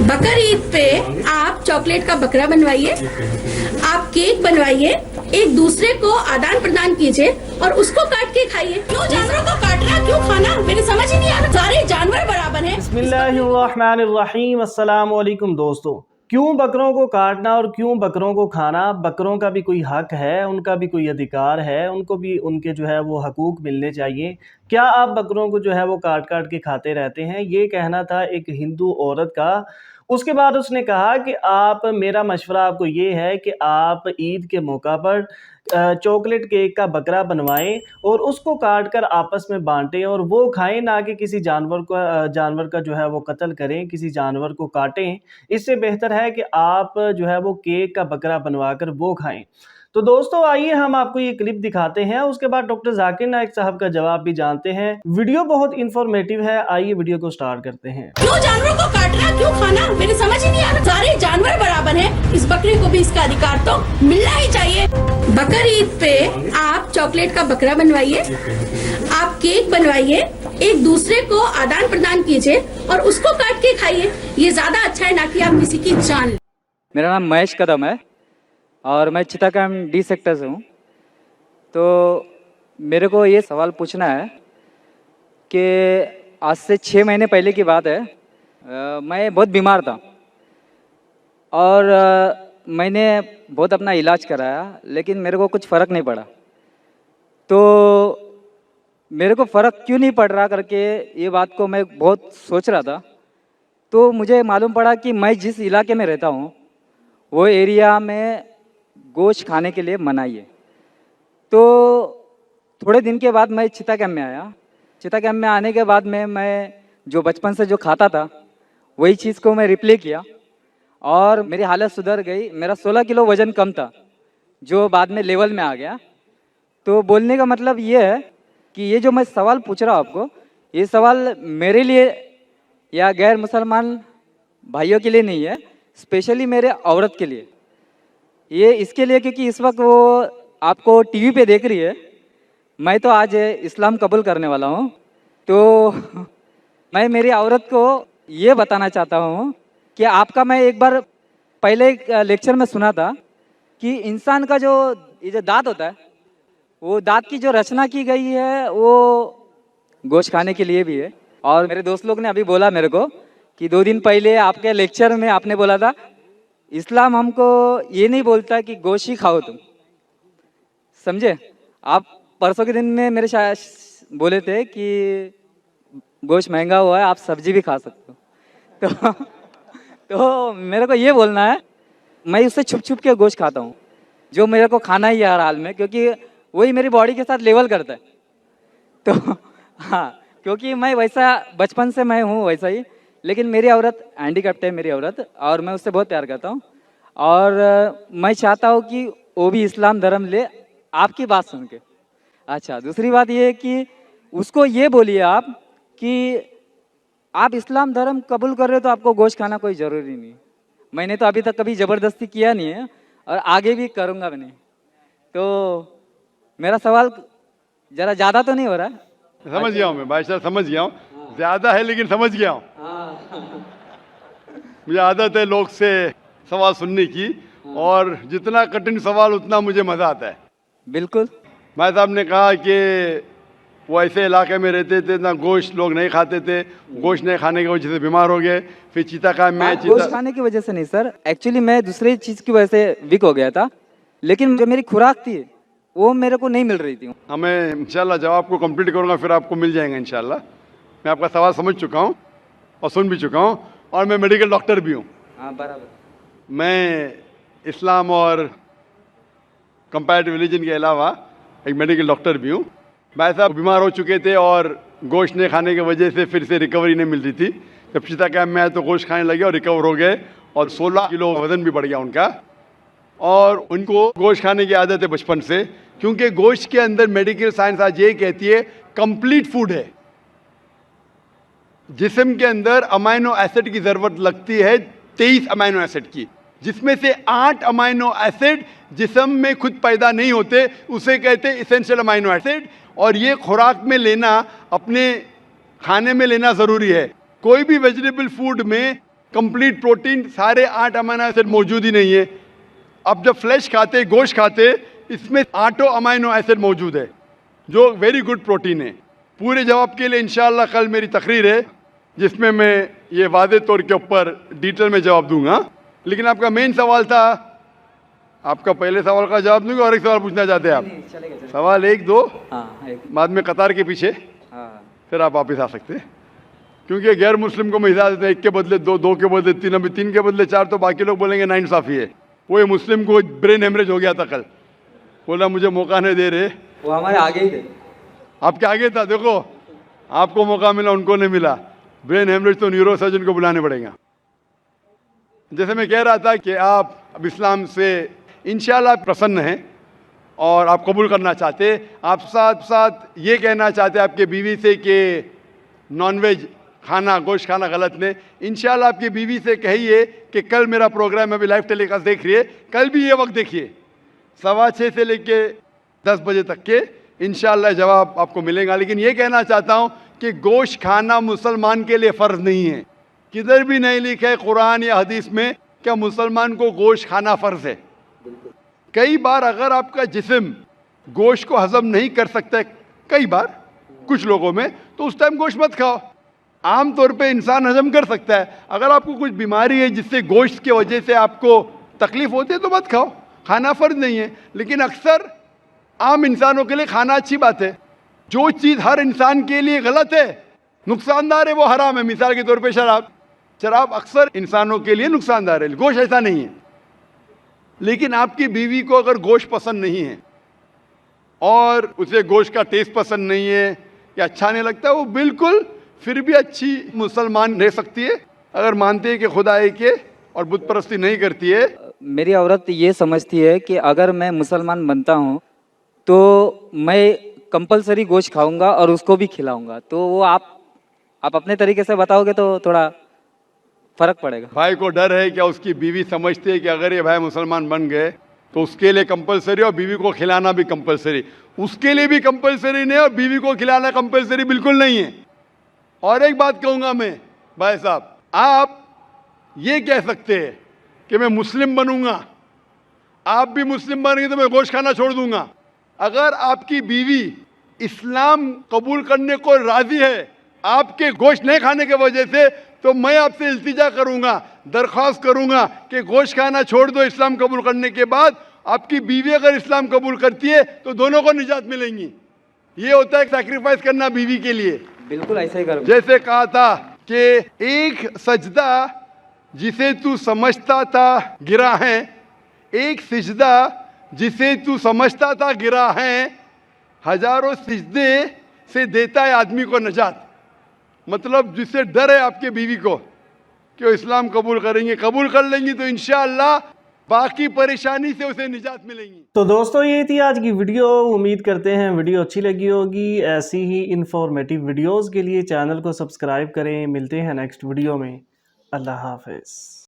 बकर ईद पे आप चॉकलेट का बकरा बनवाइए, आप केक बनवाइए, एक दूसरे को आदान प्रदान कीजिए और उसको काट के खाइए। क्यों जानवरों को काटना, क्यों खाना, मेरे समझ ही नहीं आ रहा। सारे जानवर बराबर हैं। बिस्मिल्लाहिर्रहमानिर्रहीम। अस्सलाम वालेकुम दोस्तों। क्यों बकरों को काटना और क्यों बकरों को खाना? बकरों का भी कोई हक है, उनका भी कोई अधिकार है, उनको भी उनके जो है वो हकूक मिलने चाहिए। क्या आप बकरों को जो है वो काट काट के खाते रहते हैं? ये कहना था एक हिंदू औरत का। उसके बाद उसने कहा कि आप, मेरा मशवरा आपको ये है कि आप ईद के मौका पर चॉकलेट केक का बकरा बनवाएं और उसको काट कर आपस में बांटें और वो खाएं, ना कि किसी जानवर का जो है वो कत्ल करें, किसी जानवर को काटें। इससे बेहतर है कि आप जो है वो केक का बकरा बनवा कर वो खाएं। तो दोस्तों आइए हम आपको ये क्लिप दिखाते हैं, उसके बाद डॉक्टर जाकिर नाइक साहब का जवाब भी जानते हैं। वीडियो बहुत इंफॉर्मेटिव है, आइए वीडियो को स्टार्ट करते हैं। क्यों जानवरों को काटना, क्यों खाना, मेरे समझ ही नहीं आ रहा। सारे जानवर बराबर हैं, इस बकरे को भी इसका अधिकार तो मिलना ही चाहिए। बकर ईद पे आप चॉकलेट का बकरा बनवाइए, आप केक बनवाइए, एक दूसरे को आदान प्रदान कीजिए और उसको काट के खाइए। ये ज्यादा अच्छा है ना कि आप किसी की जान लें। मेरा नाम महेश कदम है और मैं चिटागंग डी सेक्टर से हूँ। तो मेरे को ये सवाल पूछना है कि आज से 6 महीने पहले की बात है। मैं बहुत बीमार था और मैंने बहुत अपना इलाज कराया, लेकिन मेरे को कुछ फ़र्क नहीं पड़ा। तो मेरे को फ़र्क क्यों नहीं पड़ रहा करके ये बात को मैं बहुत सोच रहा था। तो मुझे मालूम पड़ा कि मैं जिस इलाके में रहता हूँ वो एरिया में गोश्त खाने के लिए मनाही है। तो थोड़े दिन के बाद मैं चिता कैंप में आया। चिता कैंप में आने के बाद में मैं जो बचपन से जो खाता था वही चीज़ को मैं रिप्ले किया और मेरी हालत सुधर गई। मेरा 16 किलो वज़न कम था जो बाद में लेवल में आ गया। तो बोलने का मतलब ये है कि ये जो मैं सवाल पूछ रहा हूँ आपको, ये सवाल मेरे लिए या गैर मुसलमान भाइयों के लिए नहीं है, स्पेशली मेरे औरत के लिए। ये इसके लिए क्योंकि इस वक्त वो आपको टीवी पे देख रही है। मैं तो आज इस्लाम कबूल करने वाला हूँ। तो मैं मेरी औरत को ये बताना चाहता हूँ कि आपका मैं एक बार पहले एक लेक्चर में सुना था कि इंसान का जो ये जो दांत होता है, वो दांत की जो रचना की गई है वो गोश्त खाने के लिए भी है। और मेरे दोस्त लोग ने अभी बोला मेरे को कि 2 दिन पहले आपके लेक्चर में आपने बोला था इस्लाम हमको ये नहीं बोलता कि गोश्त ही खाओ तुम, समझे। आप परसों के दिन में मेरे शायद बोले थे कि गोश्त महंगा हुआ है, आप सब्जी भी खा सकते हो। तो मेरे को ये बोलना है, मैं उससे छुप छुप के गोश्त खाता हूँ जो मेरे को खाना ही है हर हाल में, क्योंकि वही मेरी बॉडी के साथ लेवल करता है। तो हाँ, क्योंकि मैं वैसा बचपन से मैं हूँ वैसा ही। लेकिन मेरी औरत हैंडीकैप्ट है, मेरी औरत, और मैं उससे बहुत प्यार करता हूँ और मैं चाहता हूँ कि वो भी इस्लाम धर्म ले, आपकी बात सुन के। अच्छा, दूसरी बात ये है कि उसको ये बोलिए आप कि आप इस्लाम धर्म कबूल कर रहे हो तो आपको गोश्त खाना कोई ज़रूरी नहीं। मैंने तो अभी तक कभी ज़बरदस्ती किया नहीं है और आगे भी करूँगा भी नहीं। तो मेरा सवाल ज़रा ज़्यादा तो नहीं हो रहा है? समझ गया हूँ मैं भाई साहब, समझ गया हूँ। ज़्यादा है लेकिन समझ गया हूँ। मुझे आदत है लोग से सवाल सुनने की और जितना कठिन सवाल उतना मुझे मज़ा आता है। बिल्कुल। भाई साहब ने कहा कि वो ऐसे इलाके में रहते थे ना गोश्त लोग नहीं खाते थे, गोश्त नहीं खाने की वजह से बीमार हो गए। फिर चीता का मैं गोश्त खाने की वजह से नहीं सर, एक्चुअली मैं दूसरी चीज़ की वजह से वीक हो गया था, लेकिन जो मेरी खुराक थी वो मेरे को नहीं मिल रही थी। हमें इंशाल्लाह जवाब को कंप्लीट करूँगा, फिर आपको मिल जाएगा इंशाल्लाह। मैं आपका सवाल समझ चुका हूँ और सुन भी चुका हूँ और मैं मेडिकल डॉक्टर भी हूँ। हाँ बराबर। मैं इस्लाम और कंपैरेटिव रिलीजन के अलावा एक मेडिकल डॉक्टर भी हूँ। भाई साहब बीमार हो चुके थे और गोश्त नहीं खाने की वजह से फिर से रिकवरी नहीं मिल रही थी। जब चिता कैंप में आए तो गोश्त खाने लगे और रिकवर हो गए और 16 किलो वजन भी बढ़ गया उनका। और उनको गोश्त खाने की आदत है बचपन से, क्योंकि गोश्त के अंदर मेडिकल साइंस आज ये कहती है कंप्लीट फूड है। जिस्म के अंदर अमाइनो एसिड की ज़रूरत लगती है 23 अमाइनो एसिड की, जिसमें से 8 अमाइनो एसिड जिस्म में खुद पैदा नहीं होते, उसे कहते हैं इसेंशियल अमाइनो एसिड। और ये खुराक में लेना, अपने खाने में लेना ज़रूरी है। कोई भी वेजिटेबल फूड में कंप्लीट प्रोटीन, सारे 8 अमीनो एसिड मौजूद ही नहीं है। अब जब फ्लैश खाते, गोश्त खाते, इसमें 8 अमीनो एसिड मौजूद है जो वेरी गुड प्रोटीन है। पूरे जवाब के लिए इंशाअल्लाह कल मेरी तकरीर है जिसमें मैं ये वादे तौर के ऊपर डिटेल में जवाब दूंगा। लेकिन आपका मेन सवाल था, आपका पहले सवाल का जवाब दूंगा और एक सवाल पूछना चाहते हैं आप? सवाल 1 2 बाद में कतार के पीछे, फिर आप वापस आ सकते हैं। क्योंकि गैर मुस्लिम को मैं इजाज़त देता हूं 1 के बदले 2, 2 के बदले 3, अभी 3 के बदले 4, तो बाकी लोग बोलेंगे नाइंसाफ़ी है। वो ये मुस्लिम को ब्रेन हेमरेज हो गया था कल, बोला मुझे मौका नहीं दे रहे। वो हमारे आगे ही थे, आपके आगे था, देखो आपको मौका मिला, उनको नहीं मिला। ब्रेन हेमरेज तो न्यूरो सर्जन को बुलाने पड़ेगा। जैसे मैं कह रहा था कि आप अब इस्लाम से इंशाल्लाह प्रसन्न हैं और आप कबूल करना चाहते, आप साथ साथ ये कहना चाहते आपके बीवी से कि नॉनवेज खाना, गोश्त खाना गलत नहीं। इंशाल्लाह आपकी बीवी से कहिए कि कल मेरा प्रोग्राम अभी लाइव टेलीकास्ट देख रही है, कल भी ये वक्त देखिए 6:15 से लेके 10 बजे तक के, इंशाल्लाह जवाब आपको मिलेगा। लेकिन ये कहना चाहता हूँ कि गोश्त खाना मुसलमान के लिए फ़र्ज नहीं है। किधर भी नहीं लिखा है कुरान या हदीस में क्या मुसलमान को गोश्त खाना फ़र्ज है। कई बार अगर आपका जिस्म गोश्त को हजम नहीं कर सकता है, कई बार कुछ लोगों में, तो उस टाइम गोश्त मत खाओ। आम तौर पे इंसान हजम कर सकता है। अगर आपको कुछ बीमारी है जिससे गोश्त की वजह से आपको तकलीफ होती है तो मत खाओ, खाना फ़र्ज नहीं है। लेकिन अक्सर आम इंसानों के लिए खाना अच्छी बात है। जो चीज़ हर इंसान के लिए गलत है, नुकसानदार है, वो हराम है। मिसाल के तौर पे शराब अक्सर इंसानों के लिए नुकसानदार है, गोश्त ऐसा नहीं है। लेकिन आपकी बीवी को अगर गोश्त पसंद नहीं है और उसे गोश्त का टेस्ट पसंद नहीं है या अच्छा नहीं लगता, वो बिल्कुल फिर भी अच्छी मुसलमान रह सकती है अगर मानती है कि खुदा एक है और बुत परस्ती नहीं करती है। मेरी औरत ये समझती है कि अगर मैं मुसलमान बनता हूँ तो मैं कंपलसरी गोश्त खाऊंगा और उसको भी खिलाऊंगा। तो वो आप अपने तरीके से बताओगे तो थोड़ा फर्क पड़ेगा। भाई को डर है क्या उसकी बीवी समझती है कि अगर ये भाई मुसलमान बन गए तो उसके लिए कंपलसरी और बीवी को खिलाना भी कंपलसरी, उसके लिए भी कंपलसरी नहीं और बीवी को खिलाना कंपलसरी बिल्कुल नहीं है। और एक बात कहूँगा मैं, भाई साहब, आप ये कह सकते हैं कि मैं मुस्लिम बनूंगा, आप भी मुस्लिम बनेंगे तो मैं गोश्त खाना छोड़ दूंगा। अगर आपकी बीवी इस्लाम कबूल करने को राजी है आपके गोश्त नहीं खाने की वजह से, तो मैं आपसे इल्तिजा करूंगा, दरख्वास्त करूंगा कि गोश्त खाना छोड़ दो इस्लाम कबूल करने के बाद। आपकी बीवी अगर इस्लाम कबूल करती है तो दोनों को निजात मिलेंगी। ये होता है सैक्रिफाइस करना बीवी के लिए। बिल्कुल ऐसा ही करो। जैसे कहा था कि एक सजदा जिसे तू समझता था गिरा है, एक सिजदा जिसे तू समझता था गिरा है, हजारों सिजदे से देता है आदमी को नजात। मतलब जिससे डर है आपके बीवी को कि वो इस्लाम कबूल करेंगे, कबूल कर लेंगी तो इंशाअल्लाह बाकी परेशानी से उसे निजात मिलेंगी। तो दोस्तों ये थी आज की वीडियो। उम्मीद करते हैं वीडियो अच्छी लगी होगी। ऐसी ही इंफॉर्मेटिव वीडियोस के लिए चैनल को सब्सक्राइब करें। मिलते हैं नेक्स्ट वीडियो में। अल्लाह हाफिज़।